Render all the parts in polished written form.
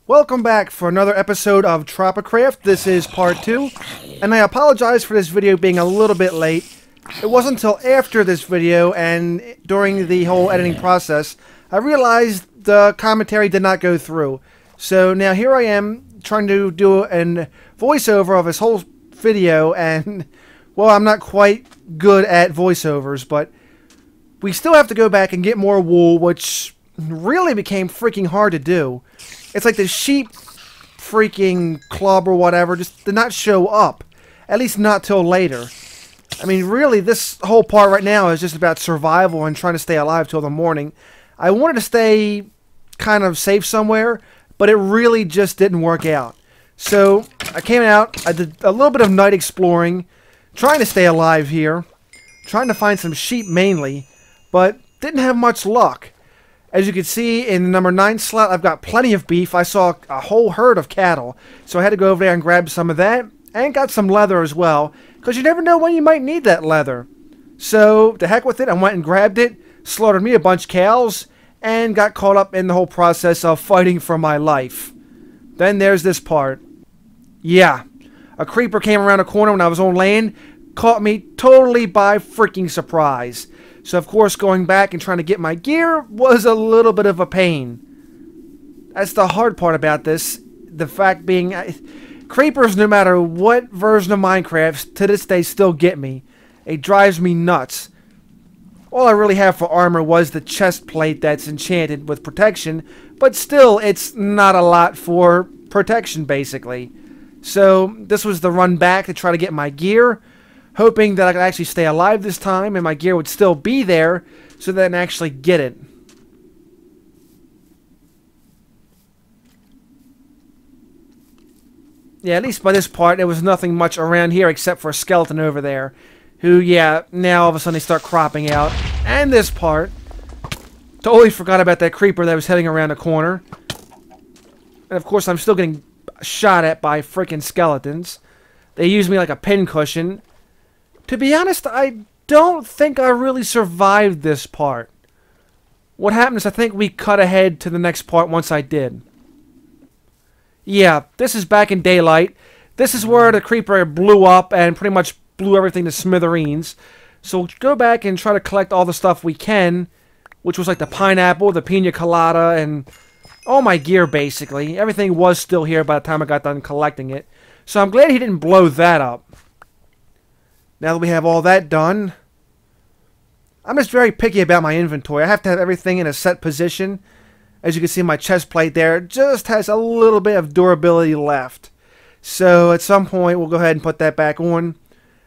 Welcome back for another episode of Tropicraft. This is part 2, and I apologize for this video being a little bit late. It wasn't until after this video and during the whole editing process I realized the commentary did not go through. So now here I am trying to do a voiceover of this whole video, and well, I'm not quite good at voiceovers, but we still have to go back and get more wool, which really became freaking hard to do. It's like the sheep freaking club or whatever just did not show up. At least not till later. I mean, really, this whole part right now is just about survival and trying to stay alive till the morning. I wanted to stay kind of safe somewhere, but it really just didn't work out. So, I came out, I did a little bit of night exploring, trying to stay alive here, trying to find some sheep mainly, but didn't have much luck. As you can see in the number 9 slot, I've got plenty of beef. I saw a whole herd of cattle, so I had to go over there and grab some of that, and got some leather as well, because you never know when you might need that leather. So, to heck with it, I went and grabbed it, slaughtered me a bunch of cows, and got caught up in the whole process of fighting for my life. Then there's this part. Yeah, a creeper came around a corner when I was on land, caught me totally by freaking surprise. So, of course, going back and trying to get my gear was a little bit of a pain. That's the hard part about this. The fact being, creepers, no matter what version of Minecraft, to this day still get me. It drives me nuts. All I really have for armor was the chest plate that's enchanted with protection, but still, it's not a lot for protection, basically. So, this was the run back to try to get my gear, hoping that I could actually stay alive this time and my gear would still be there so that I can actually get it. Yeah, at least by this part, there was nothing much around here except for a skeleton over there. Who, yeah, now all of a sudden they start cropping out. And this part. Totally forgot about that creeper that was heading around the corner. And of course, I'm still getting shot at by freaking skeletons. They use me like a pincushion. To be honest, I don't think I really survived this part. What happened is I think we cut ahead to the next part once I did. Yeah, this is back in daylight. This is where the creeper blew up and pretty much blew everything to smithereens. So we'll go back and try to collect all the stuff we can, which was like the pineapple, the Pina Colada, and all my gear basically. Everything was still here by the time I got done collecting it. So I'm glad he didn't blow that up. Now that we have all that done, I'm just very picky about my inventory. I have to have everything in a set position. As you can see, my chest plate there just has a little bit of durability left. So at some point, we'll go ahead and put that back on.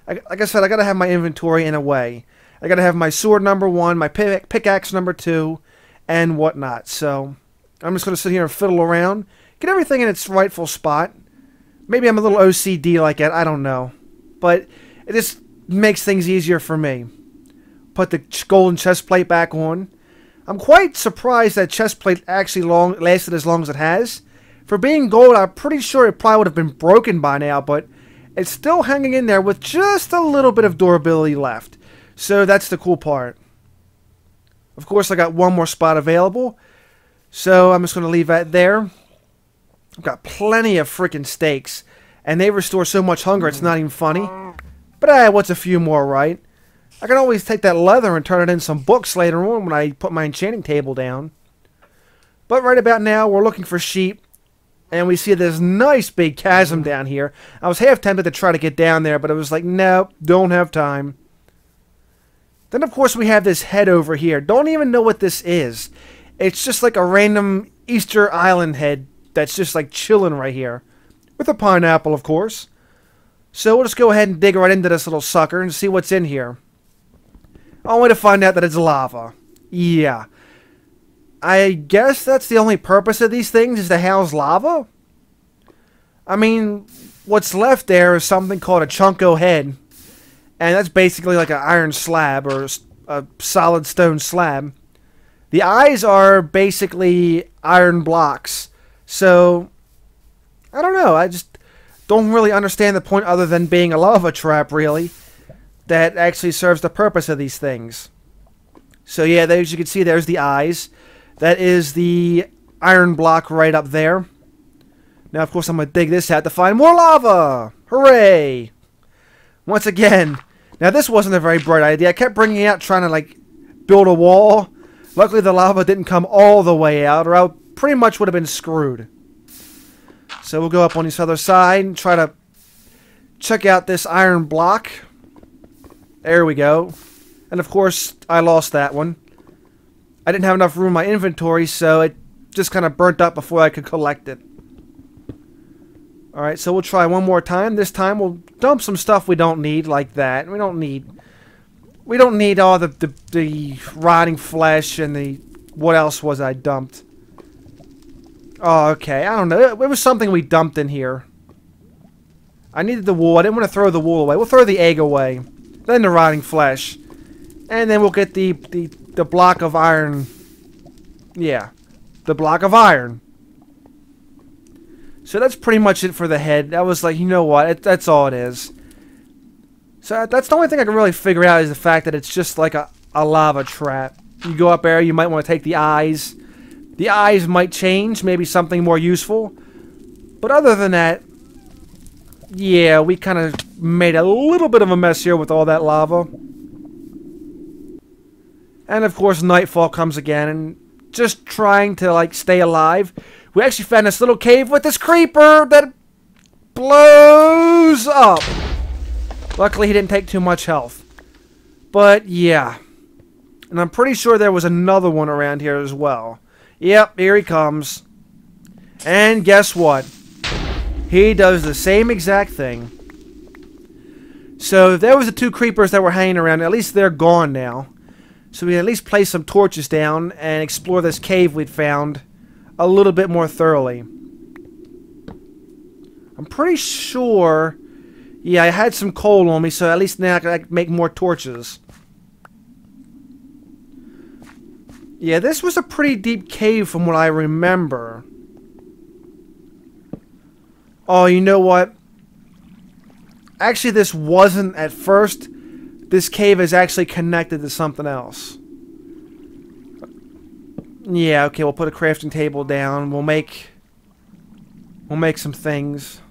Like I said, I got to have my inventory in a way. I got to have my sword number 1, my pickaxe number 2, and whatnot. So I'm just going to sit here and fiddle around, get everything in its rightful spot. Maybe I'm a little OCD like that, I don't know. But it just makes things easier for me. Put the golden chest plate back on. I'm quite surprised that chest plate actually lasted as long as it has. For being gold, I'm pretty sure it probably would have been broken by now, but it's still hanging in there with just a little bit of durability left. So that's the cool part. Of course, I got one more spot available, so I'm just going to leave that there. I've got plenty of freaking steaks, and they restore so much hunger it's not even funny. But what's a few more, right? I can always take that leather and turn it into some books later on when I put my enchanting table down. But right about now, we're looking for sheep. And we see this nice big chasm down here. I was half tempted to try to get down there, but I was like, nope, don't have time. Then, of course, we have this head over here. Don't even know what this is. It's just like a random Easter Island head that's just like chilling right here. With a pineapple, of course. So we'll just go ahead and dig right into this little sucker and see what's in here. Only to find out that it's lava. Yeah. I guess that's the only purpose of these things, is to house lava? I mean, what's left there is something called a chunko head. And that's basically like an iron slab, or a solid stone slab. The eyes are basically iron blocks. So, I don't know, I just don't really understand the point other than being a lava trap, really, that actually serves the purpose of these things. So yeah, as you can see, there's the eyes. That is the iron block right up there. Now, of course, I'm going to dig this out to find more lava! Hooray! Once again, now this wasn't a very bright idea. I kept bringing it out trying to, like, build a wall. Luckily, the lava didn't come all the way out, or I pretty much would have been screwed. So we'll go up on this other side and try to check out this iron block. There we go. And, of course, I lost that one. I didn't have enough room in my inventory, so it just kind of burnt up before I could collect it. Alright, so we'll try one more time. This time we'll dump some stuff we don't need, like that. We don't need all the rotting flesh and the... What else was I dumped? Oh, okay. I don't know. It was something we dumped in here. I needed the wool. I didn't want to throw the wool away. We'll throw the egg away. Then the rotting flesh. And then we'll get the block of iron. Yeah. The block of iron. So that's pretty much it for the head. That was like, you know what? That's all it is. So that's the only thing I can really figure out is the fact that it's just like a lava trap. You go up there, you might want to take the eyes. The eyes might change, maybe something more useful. But other than that, yeah, we kind of made a little bit of a mess here with all that lava. And of course, nightfall comes again, and just trying to, like, stay alive. We actually found this little cave with this creeper that blows up. Luckily, he didn't take too much health. But, yeah. And I'm pretty sure there was another one around here as well. Yep, here he comes. And guess what? He does the same exact thing. So, there was the two creepers that were hanging around. At least they're gone now. So, we can at least place some torches down and explore this cave we'd found a little bit more thoroughly. I'm pretty sure... Yeah, I had some coal on me, so at least now I can make more torches. Yeah, this was a pretty deep cave from what I remember. Oh, you know what? Actually, this wasn't at first. This cave is actually connected to something else. Yeah, okay, we'll put a crafting table down. We'll make some things.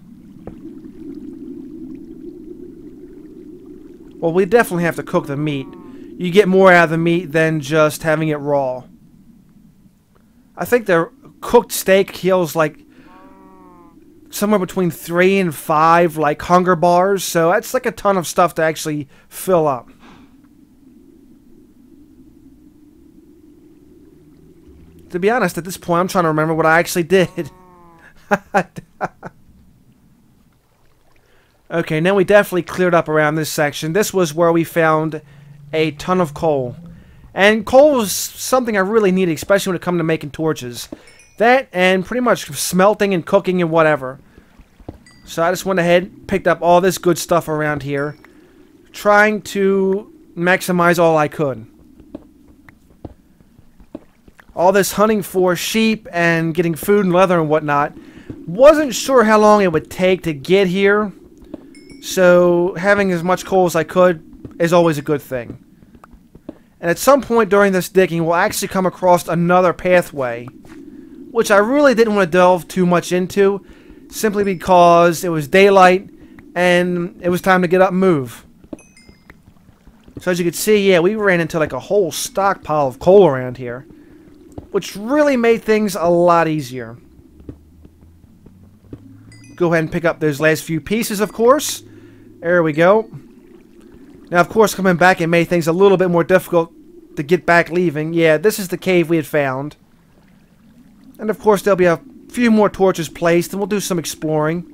Well, we definitely have to cook the meat. You get more out of the meat than just having it raw. I think the cooked steak kills like somewhere between 3 and 5 like hunger bars, so that's like a ton of stuff to actually fill up. To be honest, at this point, I'm trying to remember what I actually did. Okay, now we definitely cleared up around this section. This was where we found a ton of coal. And coal is something I really needed, especially when it comes to making torches. That and pretty much smelting and cooking and whatever. So I just went ahead and picked up all this good stuff around here. Trying to maximize all I could. All this hunting for sheep and getting food and leather and whatnot. Wasn't sure how long it would take to get here. So having as much coal as I could is always a good thing. And at some point during this digging, we'll actually come across another pathway, which I really didn't want to delve too much into, simply because it was daylight and it was time to get up and move. So as you can see, yeah, we ran into like a whole stockpile of coal around here, which really made things a lot easier. Go ahead and pick up those last few pieces, of course. There we go. Now, of course, coming back, it made things a little bit more difficult to get back leaving. Yeah, this is the cave we had found. And, of course, there'll be a few more torches placed, and we'll do some exploring.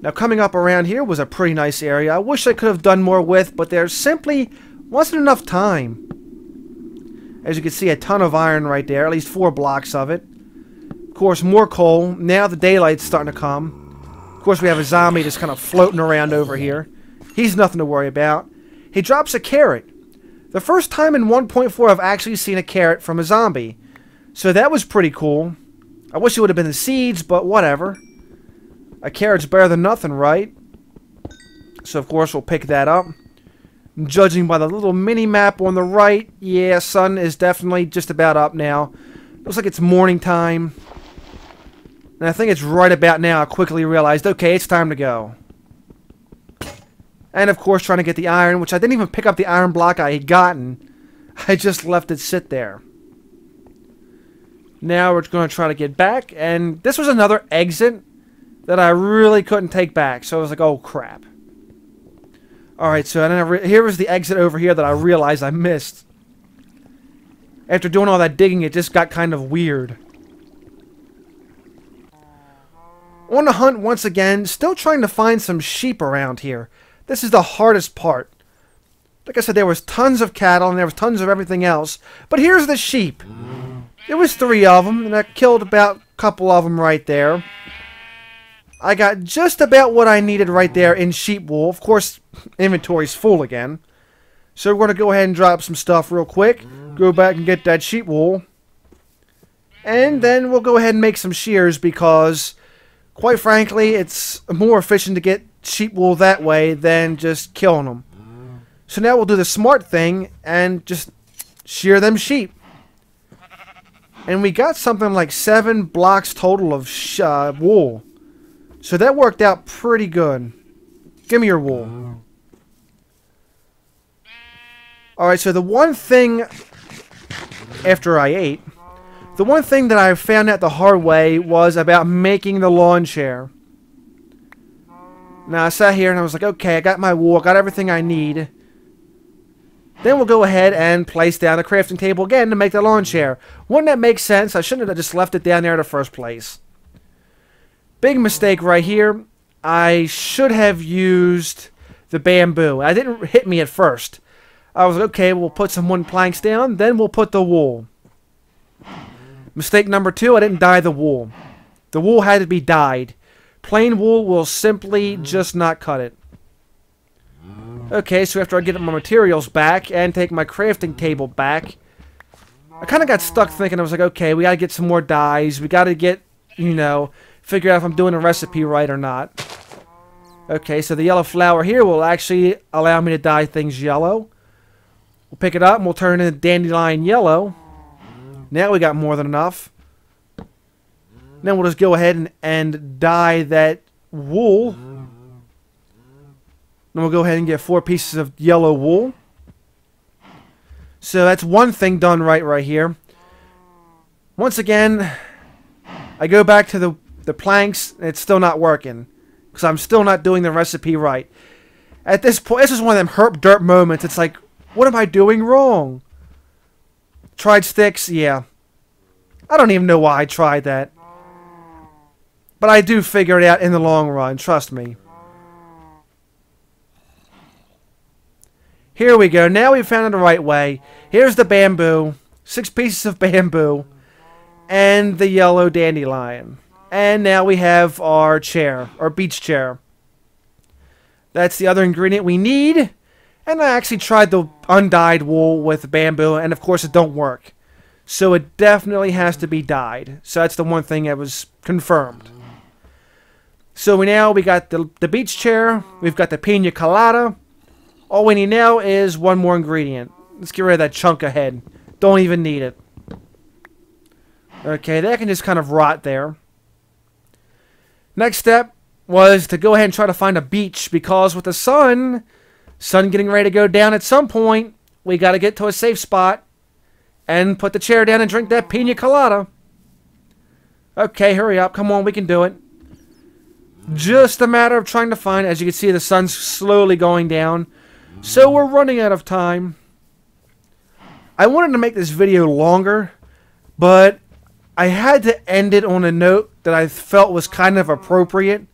Now, coming up around here was a pretty nice area. I wish I could have done more with, but there simply wasn't enough time. As you can see, a ton of iron right there, at least 4 blocks of it. Of course, more coal. Now the daylight's starting to come. Of course, we have a zombie just kind of floating around over here. He's nothing to worry about. He drops a carrot. The first time in 1.4 I've actually seen a carrot from a zombie. So that was pretty cool. I wish it would have been the seeds, but whatever. A carrot's better than nothing, right? So, of course, we'll pick that up. Judging by the little mini-map on the right, yeah, sun is definitely just about up now. Looks like it's morning time. And I think it's right about now I quickly realized, okay, it's time to go. And of course trying to get the iron, which I didn't even pick up the iron block I had gotten. I just left it sit there. Now we're going to try to get back, and this was another exit that I really couldn't take back, so I was like, oh crap. Alright, so then here was the exit over here that I realized I missed. After doing all that digging, it just got kind of weird. On the hunt once again, still trying to find some sheep around here. This is the hardest part. Like I said, there was tons of cattle and there was tons of everything else. But here's the sheep. There was 3 of them, and I killed about a couple of them right there. I got just about what I needed right there in sheep wool. Of course, inventory's full again. So we're going to go ahead and drop some stuff real quick. Go back and get that sheep wool. And then we'll go ahead and make some shears because, quite frankly, it's more efficient to get sheep wool that way than just killing them. So now we'll do the smart thing and just shear them sheep. And we got something like 7 blocks total of wool. So that worked out pretty good. Give me your wool. Alright, so the one thing, after I ate, the one thing that I found out the hard way was about making the lawn chair. Now I sat here and I was like, okay, I got my wool, got everything I need. Then we'll go ahead and place down the crafting table again to make the lawn chair. Wouldn't that make sense? I shouldn't have just left it down there in the first place. Big mistake right here. I should have used the bamboo. It didn't hit me at first. I was like, okay, we'll put some wooden planks down, then we'll put the wool. Mistake number 2, I didn't dye the wool. The wool had to be dyed. Plain wool will simply just not cut it. Okay, so after I get my materials back and take my crafting table back, I kind of got stuck thinking, I was like, okay, we got to get some more dyes. We got to get, figure out if I'm doing the recipe right or not. Okay, so the yellow flower here will actually allow me to dye things yellow. We'll pick it up and we'll turn it into dandelion yellow. Now we got more than enough. Then we'll just go ahead and dye that wool. Then we'll go ahead and get 4 pieces of yellow wool. So that's one thing done right here. Once again, I go back to the planks, and it's still not working. Because I'm still not doing the recipe right. At this point, this is one of them herp derp moments. It's like, what am I doing wrong? Tried sticks? Yeah. I don't even know why I tried that. But I do figure it out in the long run, trust me. Here we go. Now we've found it the right way. Here's the bamboo. 6 pieces of bamboo. And the yellow dandelion. And now we have our chair. Our beach chair. That's the other ingredient we need. And I actually tried the undyed wool with bamboo. And of course it don't work. So it definitely has to be dyed. So that's the one thing that was confirmed. So we got the beach chair. We've got the Pina Colada. All we need now is one more ingredient. Let's get rid of that chunk of head. Don't even need it. Okay, that can just kind of rot there. Next step was to go ahead and try to find a beach, because with the sun getting ready to go down at some point, we got to get to a safe spot and put the chair down and drink that Pina Colada. Okay, hurry up. Come on, we can do it. Just a matter of trying to find, as you can see, the sun's slowly going down. So we're running out of time. I wanted to make this video longer, but I had to end it on a note that I felt was kind of appropriate.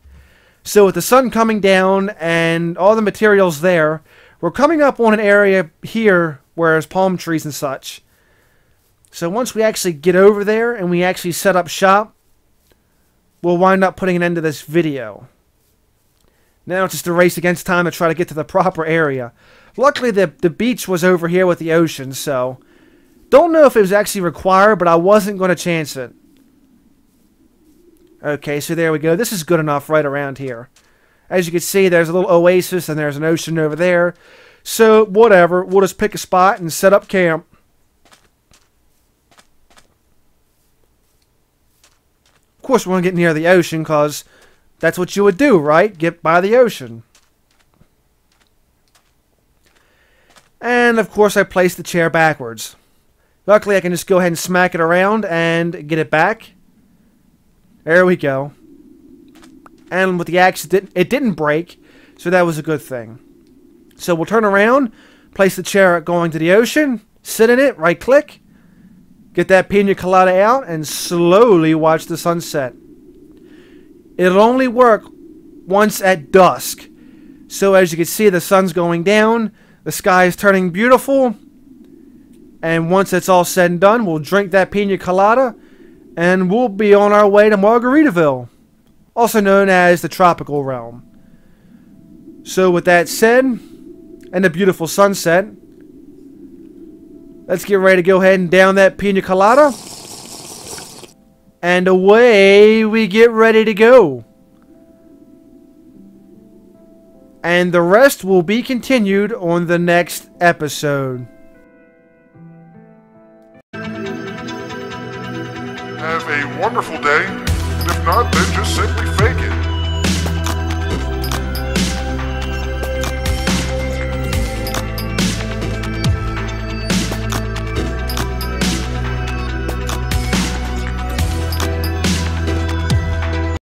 So with the sun coming down and all the materials there, we're coming up on an area here where there's palm trees and such. So once we actually get over there and we actually set up shop, we'll wind up putting an end to this video. Now it's just a race against time to try to get to the proper area. Luckily, the beach was over here with the ocean, so don't know if it was actually required, but I wasn't going to chance it. Okay, so there we go. This is good enough right around here. As you can see, there's a little oasis and there's an ocean over there. So, whatever. We'll just pick a spot and set up camp. Of course, we want to get near the ocean because that's what you would do, right? Get by the ocean. And, of course, I placed the chair backwards. Luckily, I can just go ahead and smack it around and get it back. There we go. And with the axe, it didn't break, so that was a good thing. So we'll turn around, place the chair going to the ocean, sit in it, right-click, get that Pina Colada out, and slowly watch the sunset. It'll only work once at dusk. So as you can see, the sun's going down, the sky is turning beautiful, and once it's all said and done, we'll drink that Pina Colada, and we'll be on our way to Margaritaville, also known as the tropical realm. So with that said, and the beautiful sunset, let's get ready to go ahead and down that Pina Colada, and away we get ready to go. And the rest will be continued on the next episode. Have a wonderful day, and if not, then just simply fake it.